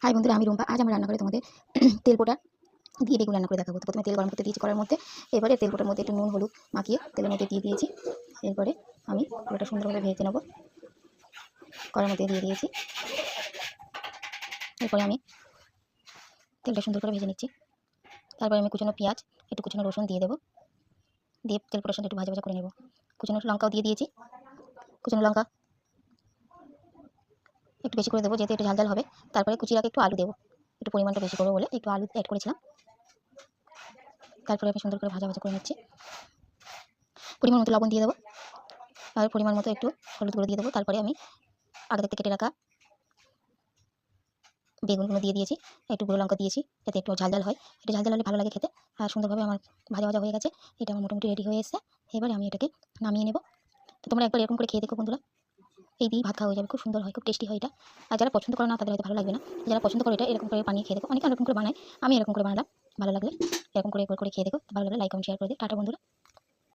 High বন্ধুরা, আমি রুম্পা। আজ আমরা রান্না করে তোমাদের তেল পোটা দিয়ে বেগুন রান্না করে দেখাবো। তো প্রথমে তেল গরম করতে দিয়েছি কড়ার মধ্যে। এবারে তেল পোটার মধ্যে একটু নুন হলুদ মাখিয়ে তেলের মধ্যে দিয়ে দিয়েছি। এরপরে আমি পুরোটা সুন্দরভাবে ভেজে নেব। কড়ার মধ্যে দিয়ে দিয়েছি। এরপরে আমি তেলটা সুন্দর করে ভেজে নিচ্ছি। তারপরে আমি কুচনো পেঁয়াজ, একটু কুচনো রসুন দিয়ে দেবো। দিয়ে তেল পোটার সাথে একটু ভাজা ভাজা করে নেব। কুচনো লঙ্কাও দিয়ে দিয়েছি। কুচনো লঙ্কা একটু বেশি করে দেবো, যেহেতু একটু ঝাল ঝাল হবে। তারপরে কুচির আগে একটু আলু দেবো, একটু পরিমাণটা বেশি করবো বলে একটু আলু অ্যাড করেছিলাম। তারপরে আমি সুন্দর করে ভাজা ভাজা করে নিচ্ছি। পরিমাণ মতো লবণ দিয়ে দেবো, আর পরিমাণ মতো একটু হলুদ গুঁড়ো দিয়ে দেবো। তারপরে আমি আগে থেকে কেটে রাখা বেগুনগুলো দিয়ে দিয়েছি। একটু গুঁড়ো লঙ্কা দিয়েছি যাতে একটু ঝাল ঝাল হয়। একটু ঝাল ঝাল হলে ভালো লাগে খেতে। আর সুন্দরভাবে আমার ভাজা ভাজা হয়ে গেছে। এটা আমার মোটামুটি রেডি হয়ে এসেছে। এবারে আমি এটাকে নামিয়ে নেব। তো তোমরা একবার এরকম করে খেয়ে দেখো বন্ধুরা, এই দিয়ে ভাত খাওয়া হয়ে যাবে। খুব সুন্দর হয়, খুব টেস্টি হয় এটা। আর যারা পছন্দ করে না তাদের হয়তো ভালো লাগবে না। যারা পছন্দ করে এটা এরকম করে বানিয়ে খেয়ে দেখো। অনেকে এরকম করে বানায়, আমি এরকম করে বানালাম। ভালো লাগলে এরকম করে একবার করে খেয়ে দেখো। ভালো লাগলে লাইক কমেন্ট শেয়ার করে দিও। টাটা বন্ধুরা।